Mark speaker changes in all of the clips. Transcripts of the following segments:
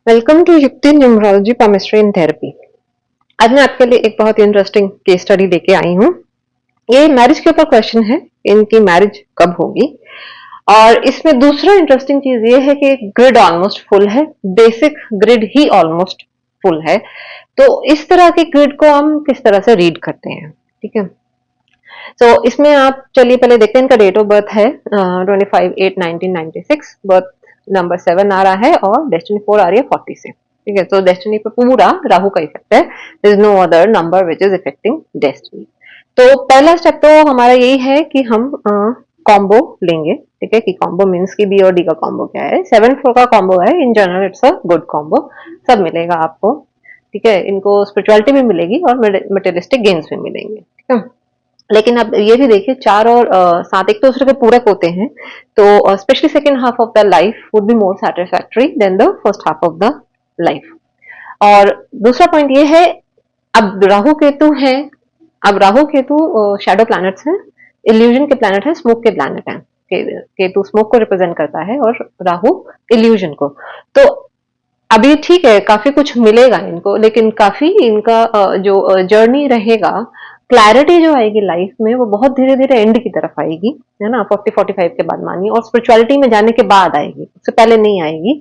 Speaker 1: Welcome to युक्ति numerology chemistry and therapy. आज मैं आपके लिए एक बहुत इंटरेस्टिंग केस स्टडी लेके आई हूँ। ये मैरिज के ऊपर क्वेश्चन है, इनकी मैरिज कब होगी। और इसमें दूसरा इंटरेस्टिंग चीज ये है कि ग्रिड ऑलमोस्ट फुल है, बेसिक ग्रिड ही ऑलमोस्ट फुल है। तो इस तरह के ग्रिड को हम किस तरह से रीड करते हैं, ठीक है। तो इसमें आप चलिए पहले देखते हैं, इनका डेट ऑफ बर्थ है 25/8/1996, बर्थ नंबर 7 आ रहा है और डेस्टिनी 4 आ रही है 40 से, ठीक है। तो डेस्टिनी पे पूरा राहु का इफेक्ट है, there is no other number which is effecting destiny. तो पहला स्टेप तो हमारा यही है कि हम कॉम्बो लेंगे, ठीक है, कि कॉम्बो मीन्स की बी और डी का कॉम्बो क्या है। 7-4 का कॉम्बो है, in general it's a good combo, सब मिलेगा आपको, ठीक है। इनको स्पिरिचुअलिटी भी मिलेगी और मटेरियलिस्टिक गेन्स भी मिलेंगे, ठीक है। लेकिन अब ये भी देखिए 4 और 7 एक दूसरे के पूरक होते हैं, तो specially second half of the life would be more satisfactory than the first half of the life. और दूसरा पॉइंट ये है, अब राहु केतु है, अब राहु केतु शैडो प्लैनेट्स हैं, इल्यूजन के प्लैनेट है, स्मोक के प्लैनेट है। केतु स्मोक को रिप्रेजेंट करता है और राहु इल्यूजन को। तो अभी ठीक है, काफी कुछ मिलेगा इनको, लेकिन काफी इनका जो जर्नी रहेगा, क्लैरिटी जो आएगी लाइफ में वो बहुत धीरे धीरे एंड की तरफ आएगी, है ना, 40-45 के बाद मानिए, और स्पिरिचुअलिटी में जाने के बाद आएगी, उससे पहले नहीं आएगी।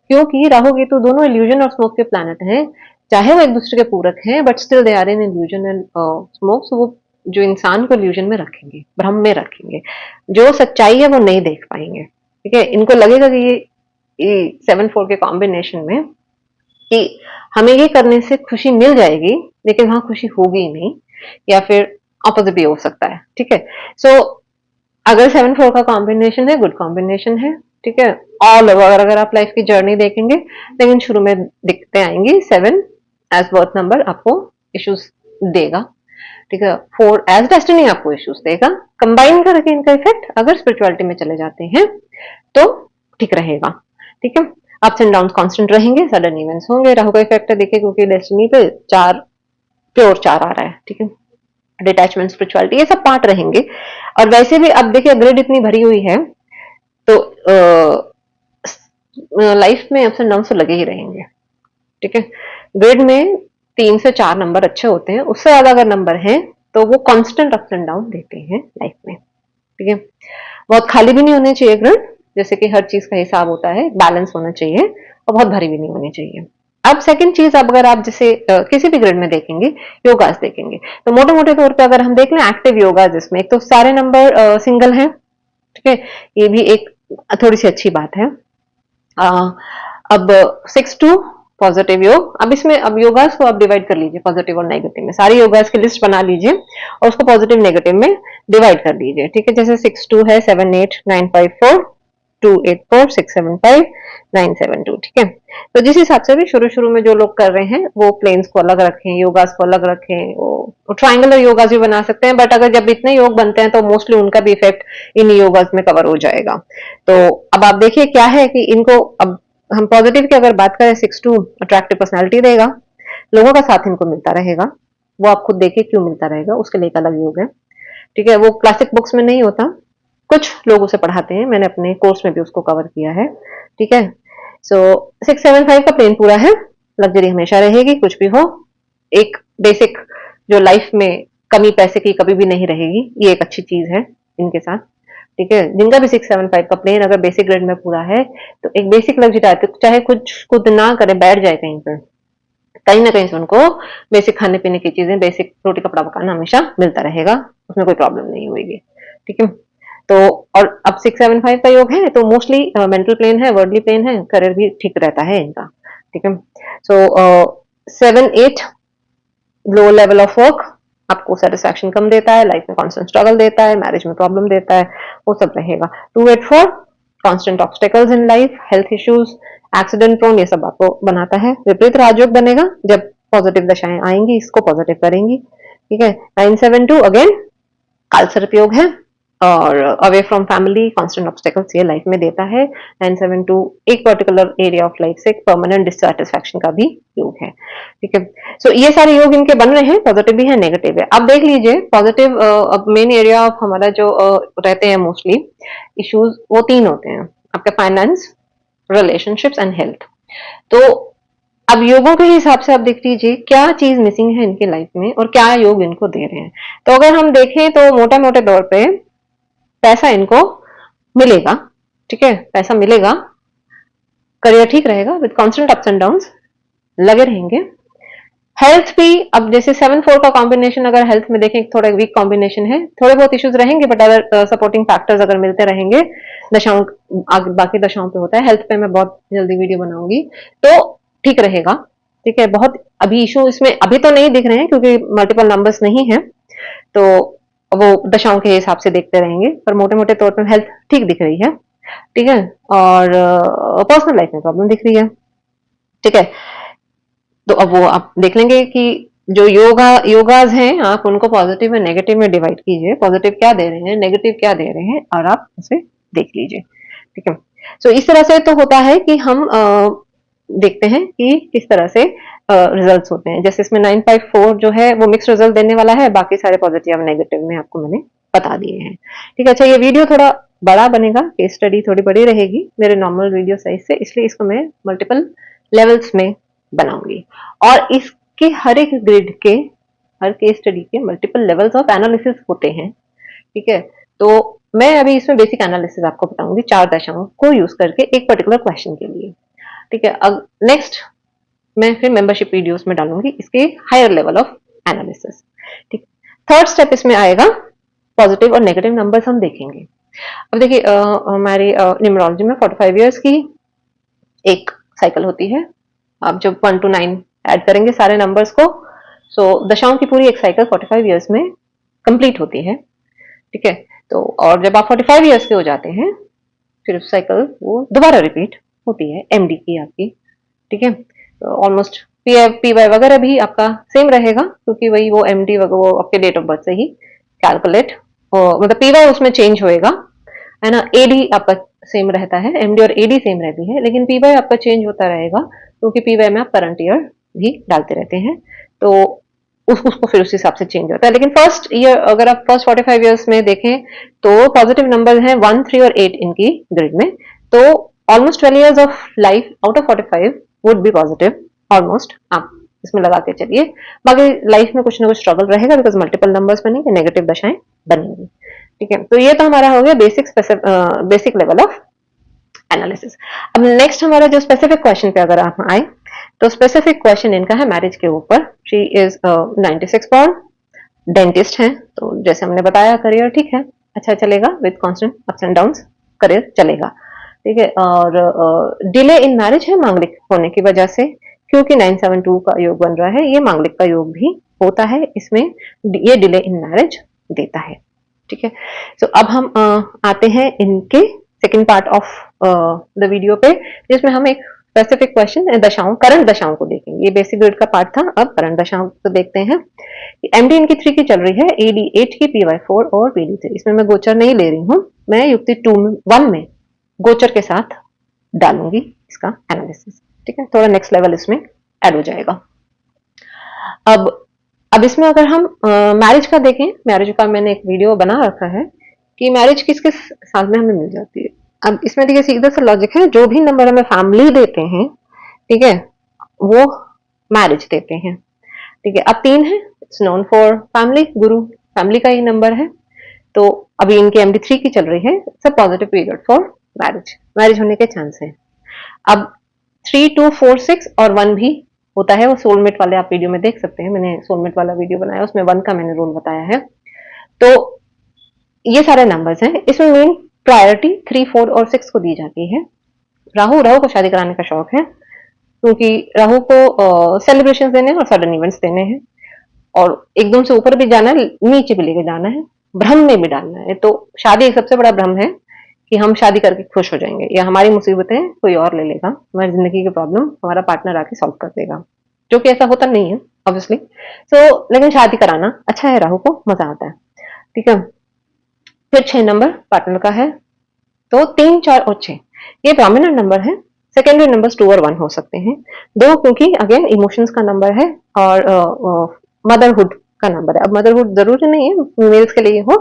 Speaker 1: क्योंकि राहु केतु दोनों इल्यूजन और स्मोक के प्लैनेट हैं, चाहे वो एक दूसरे के पूरक हैं, but still they are in illusion and smoke. So वो जो इंसान को इल्यूजन में रखेंगे, भ्रम में रखेंगे, जो सच्चाई है वो नहीं देख पाएंगे, ठीक है। इनको लगेगा कि ये 7-4 के कॉम्बिनेशन में कि हमें ये करने से खुशी मिल जाएगी, लेकिन वहां खुशी होगी ही नहीं, या फिर ऑपोजिट भी हो सकता है, ठीक है। सो अगर 7-4 का कॉम्बिनेशन है, गुड कॉम्बिनेशन है, ठीक है। ऑल ओवर अगर आप लाइफ की जर्नी देखेंगे, लेकिन शुरू में दिखते आएंगी 7 एज बर्थ नंबर आपको इश्यूज देगा, ठीक है। 4 एज डेस्टिनी आपको इश्यूज देगा। कंबाइन करके इनका इफेक्ट अगर स्पिरिचुअलिटी में चले जाते हैं तो ठीक रहेगा, ठीक है। अप्स एंड डाउन कांस्टेंट रहेंगे, सडन इवेंट्स होंगे। राहु का इफेक्ट है, देखिए, क्योंकि डेस्टिनी पे 4 प्योर 4 आ रहा है, ठीक है। डिटैचमेंट, स्पिरिचुअलिटी, ये सब पार्ट रहेंगे। और वैसे भी अब देखिए ग्रिड इतनी भरी हुई है, तो लाइफ में अप्स एंड डाउन तो लगे ही रहेंगे, ठीक है। ग्रिड में 3 से 4 नंबर अच्छे होते हैं, उससे ज्यादा अगर नंबर है तो वो कांस्टेंट अप्स एंड डाउन देते हैं लाइफ में, ठीक है। बहुत खाली भी नहीं होने चाहिए ग्रिड, जैसे कि हर चीज का हिसाब होता है, बैलेंस होना चाहिए, और बहुत भरी भी नहीं होनी चाहिए। अब सेकंड चीज, अब अगर आप जैसे किसी भी ग्रिड में देखेंगे, योगास देखेंगे, तो मोटे मोटे तौर पे अगर हम देख लें एक्टिव योगा, जिसमें एक तो सारे नंबर सिंगल हैं, ठीक है, ये भी एक थोड़ी सी अच्छी बात है। अब 6-2 पॉजिटिव योग, अब इसमें अब योगास को आप डिवाइड कर लीजिए पॉजिटिव और नेगेटिव में, सारी योगास की लिस्ट बना लीजिए और उसको पॉजिटिव नेगेटिव में डिवाइड कर लीजिए, ठीक है। जैसे 6-2 है, 7-8-9-5-4, 2-8-4, 6-7-5, 9-7-2, ठीक है। तो जिस हिसाब से भी शुरू शुरू में जो लोग कर रहे हैं वो प्लेन्स को अलग रखें, योगास को अलग रखें, वो ट्राइंगुलर योगास भी बना सकते हैं, बट अगर जब इतने योग बनते हैं तो मोस्टली उनका भी इफेक्ट इन योगास में कवर हो जाएगा। तो अब आप देखिए क्या है कि इनको, अब हम पॉजिटिव की अगर बात करें, 6-2 अट्रैक्टिव पर्सनैलिटी देगा, लोगों का साथ इनको मिलता रहेगा, वो आप खुद देखिए क्यों मिलता रहेगा, उसके लिए एक अलग योग है, ठीक है। वो क्लासिक बुक्स में नहीं होता, कुछ लोग उसे पढ़ाते हैं, मैंने अपने कोर्स में भी उसको कवर किया है, ठीक है। सो 6-7-5 का प्लेन पूरा है, लग्जरी हमेशा रहेगी, कुछ भी हो, एक बेसिक जो लाइफ में कमी पैसे की कभी भी नहीं रहेगी, ये एक अच्छी चीज है इनके साथ, ठीक है। जिनका भी 6-7-5 का प्लेन अगर बेसिक ग्रेड में पूरा है, तो एक बेसिक लग्जरी आती है, चाहे कुछ खुद ना करे, बैठ जाए कहीं पर, कहीं ना कहीं से उनको बेसिक खाने पीने की चीजें, बेसिक रोटी कपड़ा मकान हमेशा मिलता रहेगा, उसमें कोई प्रॉब्लम नहीं होगी, ठीक है। तो और अब 6-7-5 का योग है, तो मोस्टली मेंटल प्लेन है, वर्डली प्लेन है, करियर भी ठीक रहता है इनका, ठीक है। सो 7-8 लो लेवल ऑफ वर्क, आपको सेटिस्फैक्शन कम देता है, लाइफ में कॉन्स्टेंट स्ट्रगल देता है, मैरिज में प्रॉब्लम देता है, वो सब रहेगा। 2-8-4 constant obstacles in life, health issues, accident prone, ये सब आपको बनाता है। विपरीत राजयोग बनेगा जब पॉजिटिव दशाएं आएंगी, इसको पॉजिटिव करेंगी, ठीक है। 9-7-2 अगेन कालसर्प योग है, और away from family, constant obstacles ये लाइफ में देता है। 9-7-2 एक पर्टिकुलर एरिया ऑफ लाइफ से परमानेंट डिससैटिस्फैक्शन का भी योग है, ठीक है। सो ये सारे योग इनके बन रहे हैं, पॉजिटिव भी है, नेगेटिव है। अब देख लीजिए पॉजिटिव, अब मेन एरिया ऑफ हमारा जो रहते हैं मोस्टली इश्यूज, वो 3 होते हैं आपके, फाइनेंस, रिलेशनशिप्स एंड हेल्थ। तो अब योगों के हिसाब से आप देख लीजिए क्या चीज मिसिंग है इनके लाइफ में और क्या योग इनको दे रहे हैं। तो अगर हम देखें तो मोटा मोटे तौर पे पैसा इनको मिलेगा, ठीक है, पैसा मिलेगा, करियर ठीक रहेगा with constant ups and down लगे रहेंगे। हेल्थ भी, अब जैसे 7-4 का कॉम्बिनेशन अगर हेल्थ में देखें थोड़ा वीक कॉम्बिनेशन है, थोड़े बहुत इश्यूज रहेंगे बट अगर सपोर्टिंग फैक्टर्स अगर मिलते रहेंगे दशाओं, बाकी दशाओं पे होता है, हेल्थ पे मैं बहुत जल्दी वीडियो बनाऊंगी, तो ठीक रहेगा। ठीक है, बहुत अभी इशू इसमें अभी तो नहीं दिख रहे हैं क्योंकि मल्टीपल नंबर्स नहीं है, तो वो दशाओं के हिसाब से देखते रहेंगे, पर मोटे मोटे तौर पर हेल्थ ठीक दिख रही है। ठीक है, और पर्सनल लाइफ में प्रॉब्लम दिख रही है। ठीक है, तो अब वो आप देख लेंगे कि जो योगाज हैं आप उनको पॉजिटिव और नेगेटिव में डिवाइड कीजिए, पॉजिटिव क्या दे रहे हैं, नेगेटिव क्या दे रहे हैं, और आप उसे देख लीजिए। ठीक है, सो इस तरह से तो होता है कि हम देखते हैं कि किस तरह से रिजल्ट्स होते हैं। जैसे इसमें 954 जो है वो मिक्स रिजल्ट देने वाला है, बाकी सारे पॉजिटिव और नेगेटिव में आपको मैंने बता दिए हैं। ठीक है, अच्छा ये वीडियो थोड़ा बड़ा बनेगा, केस स्टडी थोड़ी बड़ी रहेगी मेरे नॉर्मल वीडियो साइज से, इसलिए इसको मैं मल्टीपल लेवल्स में बनाऊंगी, और इसके हर एक ग्रिड के, हर केस स्टडी के मल्टीपल लेवल्स ऑफ एनालिसिस होते हैं। ठीक है, तो मैं अभी इसमें बेसिक एनालिसिस आपको बताऊंगी 4 दशाओं को यूज करके एक पर्टिकुलर क्वेश्चन के लिए। ठीक है, अब नेक्स्ट मैं फिर मेंबरशिप वीडियोस में डालूंगी इसके हायर लेवल ऑफ एनालिसिस। ठीक, थर्ड स्टेप इसमें आएगा पॉजिटिव और नेगेटिव नंबर्स हम देखेंगे। अब देखिए हमारी न्यूमरोलॉजी में 45 इयर्स की एक साइकिल होती है। आप जब 1 to 9 ऐड करेंगे सारे नंबर्स को, सो दशाओं की पूरी एक साइकिल 45 इयर्स में कंप्लीट होती है। ठीक है, तो और जब आप 45 इयर्स के हो जाते हैं फिर साइकिल वो दोबारा रिपीट होती है एमडी की आपकी। ठीक है, तो ऑलमोस्ट पी वाई वगैरह भी आपका सेम रहेगा क्योंकि वही वो एमडी वगैरह वो आपके डेट ऑफ बर्थ से ही कैलकुलेट, मतलब पी वाई उसमें चेंज होएगा, है ना। एडी आपका सेम रहता है, एमडी और एडी सेम रहती है, लेकिन पी वाई आपका चेंज होता रहेगा क्योंकि पी वाई में आप करंट ईयर भी डालते रहते हैं, तो उसको फिर उस हिसाब से चेंज होता है। लेकिन फर्स्ट ईयर अगर आप फर्स्ट 45 इयर्स में देखें तो पॉजिटिव नंबर हैं 1, 3 और 8 इनकी ग्रिड में, तो almost 12 years of life out of 45 would be positive almost, आप इसमें लगा के चलिए। बाकी लाइफ में कुछ ना कुछ स्ट्रगल रहेगा बिकॉज मल्टीपल नंबर्स बनेंगे, नेगेटिव दशाएं बनेंगी। ठीक है, तो ये तो हमारा हो गया बेसिक लेवल ऑफ एनालिसिस। अब नेक्स्ट हमारा जो स्पेसिफिक क्वेश्चन पे अगर आप आए तो स्पेसिफिक क्वेश्चन इनका है मैरिज के ऊपर। शी इज 96 बॉर्न, डेंटिस्ट है, तो जैसे हमने बताया करियर ठीक है, अच्छा चलेगा with constant ups and downs, career चलेगा। ठीक है, और डिले इन मैरिज है मांगलिक होने की वजह से, क्योंकि 972 का योग बन रहा है, ये मांगलिक का योग भी होता है, इसमें ये डिले इन मैरिज देता है। ठीक है, तो अब हम आते हैं इनके second part of the video पे, जिसमें हम एक स्पेसिफिक क्वेश्चन दशाओं, करंट दशाओं को देखेंगे। ये बेसिक ग्रिड का पार्ट था, अब करंट दशाओं को देखते हैं। एमडी इनकी 3 की चल रही है, एडी 8 की, पीवाई 4 और पीडी 3। इसमें मैं गोचर नहीं ले रही हूँ, मैं युक्ति 1 में गोचर के साथ डालूंगी इसका एनालिसिस। ठीक है, थोड़ा नेक्स्ट लेवल इसमें ऐड हो जाएगा। अब इसमें अगर हम मैरिज का देखें, मैरिज का मैंने एक वीडियो बना रखा है कि मैरिज किस किस साल में हमें मिल जाती है। अब इसमें देखिए सीधा सा लॉजिक है, जो भी नंबर हमें फैमिली देते हैं, ठीक है, वो मैरिज देते हैं। ठीक है, अब 3 है, it's known for family, Guru family का ही नंबर है, तो अभी इनकी एमडी 3 की चल रही है, it's a positive period for marriage होने के चांस है। अब 3, 2, 4, 6 और 1 भी होता है, वो सोलमेट वाले आप वीडियो में देख सकते हैं, मैंने सोलमेट वाला वीडियो बनाया, उसमें 1 का मैंने रोल बताया है। तो ये सारे नंबर्स हैं, इसमें मेन प्रायोरिटी 3, 4 और 6 को दी जाती है। राहु को शादी कराने का शौक है, क्योंकि राहु को सेलिब्रेशन देने हैं और सडन इवेंट्स देने हैं, और एकदम से ऊपर भी जाना है, नीचे भी लेके जाना है, भ्रम में भी डालना है। तो शादी एक सबसे बड़ा भ्रम है कि हम शादी करके खुश हो जाएंगे, या हमारी मुसीबतें कोई और ले लेगा, हमारी जिंदगी की प्रॉब्लम हमारा पार्टनर आके सॉल्व कर देगा, जो कि ऐसा होता नहीं है ऑब्वियसली। लेकिन शादी कराना अच्छा है, राहु को मजा आता है। ठीक है, फिर 6 नंबर पार्टनर का है, तो 3, 4 और 6 ये प्रोमिनेंट नंबर है। सेकेंडरी नंबर्स 2 और 1 हो सकते हैं, 2 क्योंकि अगेन इमोशंस का नंबर है और मदरहुड का नंबर है। अब मदरहुड जरूरी नहीं है मेल्स के लिए हो,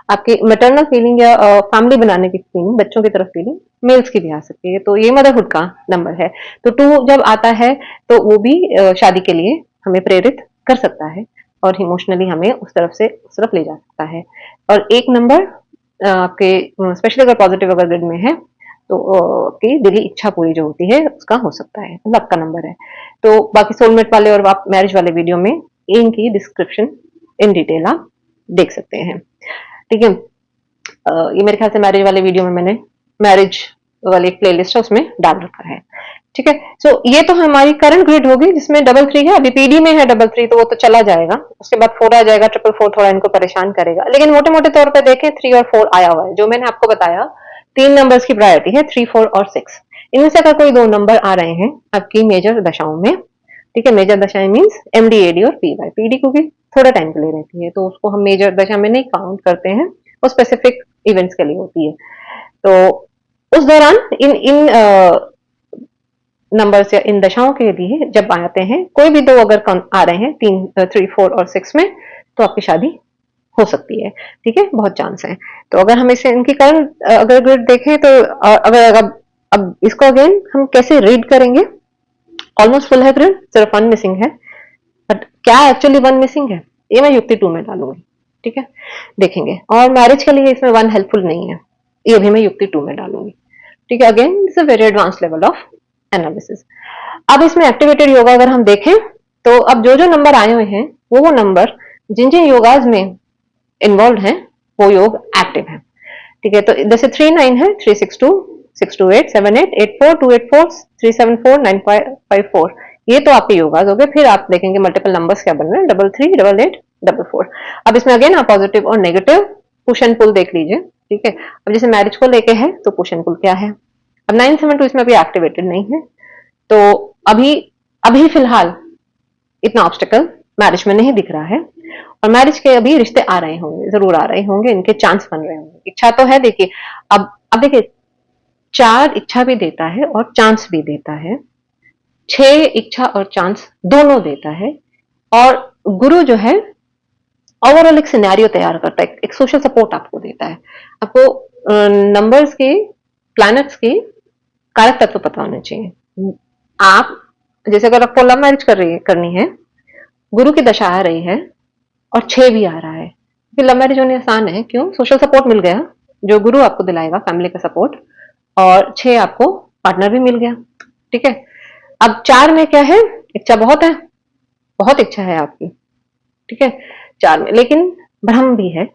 Speaker 1: आपकी मैटरनल फीलिंग या फैमिली बनाने की फीलिंग, बच्चों की तरफ फीलिंग मेल्स की भी आ सकती है, तो ये मदरहुड का नंबर है। तो 2 जब आता है तो वो भी शादी के लिए हमें प्रेरित कर सकता है और इमोशनली हमें उस तरफ ले जा सकता है। और एक नंबर आपके स्पेशली अगर पॉजिटिव अगर ग्रिड में है तो आपकी दिली इच्छा पूरी जो होती है उसका हो सकता है, लक का नंबर है। तो बाकी सोलमेट वाले और मैरिज वाले वीडियो में इनकी डिस्क्रिप्शन इन डिटेल आप देख सकते हैं। ठीक है, ये मेरे ख्याल से मैरिज वाले वीडियो में मैंने मैरिज वाली एक प्लेलिस्ट है उसमें डाल रखा है। ठीक है, सो ये तो हमारी करंट ग्रिड होगी जिसमें डबल थ्री है, अभी पीडी में है डबल थ्री तो वो तो चला जाएगा, उसके बाद 4 आ जाएगा, ट्रिपल 4 थोड़ा इनको परेशान करेगा, लेकिन मोटे मोटे तौर पर देखें 3 और 4 आया हुआ है। जो मैंने आपको बताया 3 नंबर्स की प्रायोरिटी है 3, 4 और 6। इनमें से अगर कोई 2 नंबर आ रहे हैं आपकी मेजर दशाओं में, ठीक है, मेजर दशाएं मीन्स एमडी, एडी और पीवाई। पीडी क्योंकि थोड़ा टाइम के लिए रहती है तो उसको हम मेजर दशा में नहीं काउंट करते हैं, वो स्पेसिफिक इवेंट्स के लिए होती है। तो उस दौरान इन इन नंबर्स या इन दशाओं के लिए जब आते हैं कोई भी 2 अगर आ रहे हैं 3, 4 और 6 में, तो आपकी शादी हो सकती है। ठीक है, बहुत चांस है। तो अगर हम इसे इनकी करंट अगर ग्रिड देखें तो अगर अब इसको अगेन हम कैसे रीड करेंगे, ऑलमोस्ट फुल है ग्रिड, सिर्फ 1 मिसिंग है, बट क्या एक्चुअली 1 मिसिंग है ये मैं युक्ति 2 में डालूंगी। ठीक है, देखेंगे। और मैरिज के लिए इसमें 1 हेल्पफुल नहीं है, ये भी मैं युक्ति 2 में डालूंगी। ठीक है, again it's a very advance level of analysis. अब इसमें एक्टिवेटेड योगा अगर हम देखें तो अब जो जो नंबर आए हुए हैं वो नंबर जिन जिन योगाज में इन्वॉल्व हैं वो योग एक्टिव है। ठीक है, तो जैसे 3-9 है, 3-6-2, 6-2-8, 7-8, 8-4, 2-8-4, 3-7-4, 9-5-4, ये तो आपके योगाज हो गए। फिर आप देखेंगे मल्टीपल नंबर्स क्या बन रहे हैं, 3-3, 8-8, 4-4। अब इसमें अगेन आप पॉजिटिव और नेगेटिव पुश एंड पुल देख लीजिए। ठीक है, अब जैसे मैरिज को लेके है तो पुश एंड पुल क्या है। अब 9-7-2 इसमें अभी एक्टिवेटेड नहीं है, तो अभी अभी फिलहाल इतना ऑब्स्टिकल मैरिज में नहीं दिख रहा है। और मैरिज के अभी रिश्ते आ रहे होंगे, जरूर आ रहे होंगे, इनके चांस बन रहे होंगे। इच्छा तो है, देखिए अब देखिए 4 इच्छा भी देता है और चांस भी देता है, 6 इच्छा और चांस दोनों देता है। और गुरु जो है ओवरऑल एक सिनेरियो तैयार करता है, एक सोशल सपोर्ट आपको देता है। आपको नंबर्स के, प्लैनेट्स के कारक तत्व पता होने चाहिए। आप जैसे अगर आपको लव मैरिज करनी है, गुरु की दशा आ रही है और 6 भी आ रहा है, फिर लव मैरिज होनी आसान है। क्यों? सोशल सपोर्ट मिल गया जो गुरु आपको दिलाएगा, फैमिली का सपोर्ट, और 6 आपको पार्टनर भी मिल गया। ठीक है, अब 4 में क्या है, इच्छा बहुत है, बहुत इच्छा है आपकी। ठीक है, 4 में लेकिन भ्रम भी है।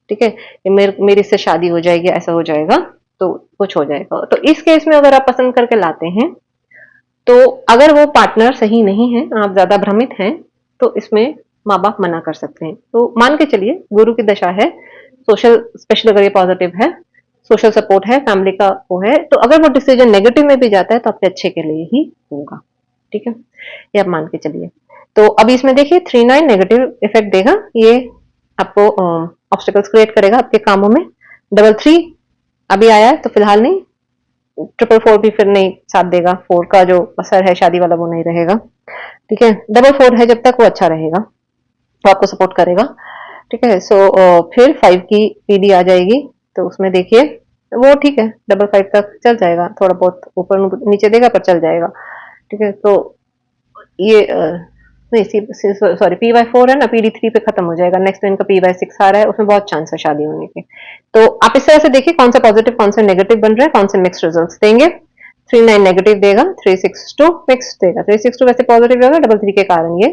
Speaker 1: ठीक है, मेरी से शादी हो जाएगी, ऐसा हो जाएगा, तो कुछ हो जाएगा। तो इस केस में अगर आप पसंद करके लाते हैं तो अगर वो पार्टनर सही नहीं है, आप ज्यादा भ्रमित हैं, तो इसमें माँ बाप मना कर सकते हैं। तो मान के चलिए गुरु की दशा है, सोशल, स्पेशली अगर ये पॉजिटिव है, सोशल सपोर्ट है, फैमिली का वो है, तो अगर वो डिसीजन नेगेटिव में भी जाता है तो आपके अच्छे के लिए ही होगा। ठीक है, ये आप मान के चलिए। तो अभी इसमें देखिए 3-9 नेगेटिव इफेक्ट देगा, ये आपको ऑब्स्टिकल्स क्रिएट करेगा आपके कामों में। 3-3 अभी आया है तो फिलहाल नहीं, 4-4 भी फिर नहीं साथ देगा, 4 का जो असर है शादी वाला वो नहीं रहेगा। ठीक है, 4-4 है जब तक वो अच्छा रहेगा, तो आपको सपोर्ट करेगा। ठीक है, सो फिर 5 की पीडी आ जाएगी, तो उसमें देखिए वो ठीक है, 5-5 तक चल जाएगा, थोड़ा बहुत ऊपर नीचे देगा पर चल जाएगा। ठीक है, तो ये नहीं, सॉरी P/4 है ना, PD3 पे खत्म हो जाएगा। नेक्स्ट इनका P/6 आ रहा है, उसमें बहुत चांस है शादी होने के। तो आप इस तरह से देखिए कौन सा पॉजिटिव कौन सा नेगेटिव बन रहा है, कौन से मिक्स रिजल्ट्स देंगे। 3-9 नेगेटिव देगा, 3-6-2 मिक्स देगा। 3-6-2 वैसे पॉजिटिव होगा, 3-3 के कारण ये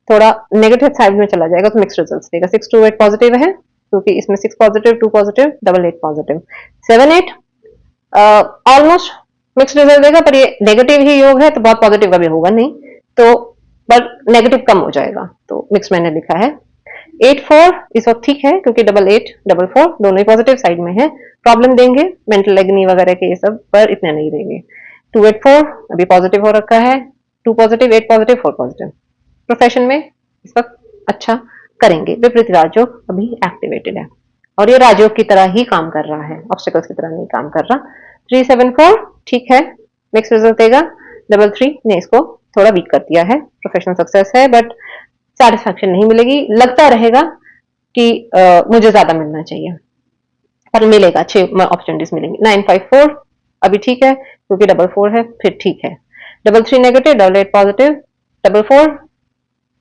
Speaker 1: थोड़ा नेगेटिव साइड में चला जाएगा, तो मिक्स रिजल्ट्स देगा। 6-2-8 पॉजिटिव है क्योंकि इसमें 6 positive, 2 positive, 8-8 positive. 7-8 almost mix result देगा, पर ये नेगेटिव ही योग है तो बहुत पॉजिटिव कभी होगा नहीं, तो पर नेगेटिव कम हो जाएगा, तो मिक्स मैंने लिखा है। 8-4 इस वक्त ठीक है क्योंकि 8-8, 4 दोनों ही पॉजिटिव साइड में है। प्रॉब्लम देंगे मेंटल एग्नी वगैरह के, ये सब पर इतने नहीं देंगे। 2-8-4 अभी पॉजिटिव हो रखा है, 2 पॉजिटिव, 8 पॉजिटिव, 4 पॉजिटिव। प्रोफेशन में इस वक्त अच्छा करेंगे। विपरीत राजयोग अभी एक्टिवेटेड है और ये राजयोग की तरह ही काम कर रहा है, ऑब्स्टिकल्स की तरह नहीं काम कर रहा। 3-7-4 ठीक है, मिक्स रिजल्ट देगा। 3-3 ने इसको थोड़ा वीक कर दिया है, प्रोफेशनल सक्सेस है बट सेटिस्फैक्शन नहीं मिलेगी, लगता रहेगा कि मुझे ज्यादा मिलना चाहिए, पर मिलेगा, 6 अपॉर्चुनिटीज मिलेंगी। 954 अभी ठीक है क्योंकि 44 है, फिर ठीक है। 33 नेगेटिव, 88 पॉजिटिव, 44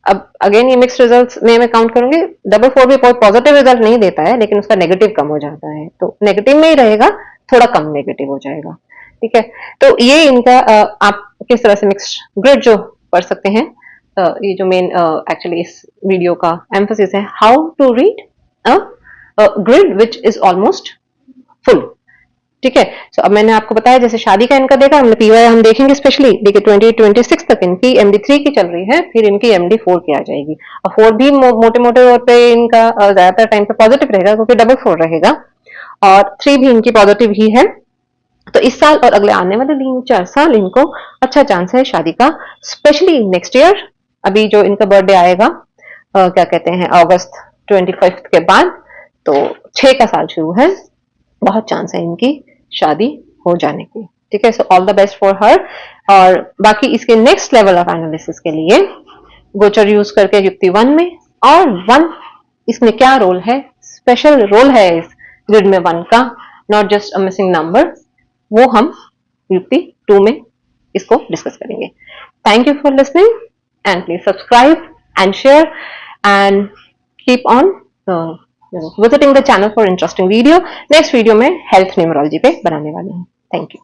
Speaker 1: अब अगेन ये मिक्स रिजल्ट्स में मैं काउंट करूंगी। 44 भी कोई पॉजिटिव रिजल्ट नहीं देता है, लेकिन उसका नेगेटिव कम हो जाता है, तो नेगेटिव में ही रहेगा, थोड़ा कम नेगेटिव हो जाएगा। ठीक है, तो ये इनका आप किस तरह से मिक्स ग्रिड जो पढ़ सकते हैं। ये जो मेन एक्चुअली इस वीडियो का एम्फोसिस है, how to read grid which is almost full. ठीक है, सो अब मैंने आपको बताया जैसे शादी का इनका देखा, हमने पीवाई हम देखेंगे स्पेशली, देखिए 2026 तक इनकी MD3 की चल रही है, फिर इनकी MD4 की आ जाएगी। और 4 भी मोटे मोटे तौर पे इनका ज्यादातर टाइम पे पॉजिटिव रहेगा क्योंकि 44 रहेगा, और 3 भी इनकी पॉजिटिव ही है। तो इस साल और अगले आने वाले 3-4 साल इनको अच्छा चांस है शादी का, स्पेशली नेक्स्ट ईयर। अभी जो इनका बर्थडे आएगा क्या कहते हैं अगस्त 25 के बाद, तो 6 का साल शुरू है, बहुत चांस है इनकी शादी हो जाने की। ठीक है, so all the best for her. और बाकी इसके नेक्स्ट लेवल ऑफ एनालिसिस के लिए गोचर यूज करके युक्ति 1 में और 1 इसमें क्या रोल है, स्पेशल रोल है इस ग्रिड में 1 का, not just a missing number, वो हम युक्ति 2 में इसको डिस्कस करेंगे। Thank you for listening and please subscribe and share and keep on visiting the channel for interesting video. Next video में हेल्थ न्यूमरोलॉजी पे बनाने वाले हैं। Thank you.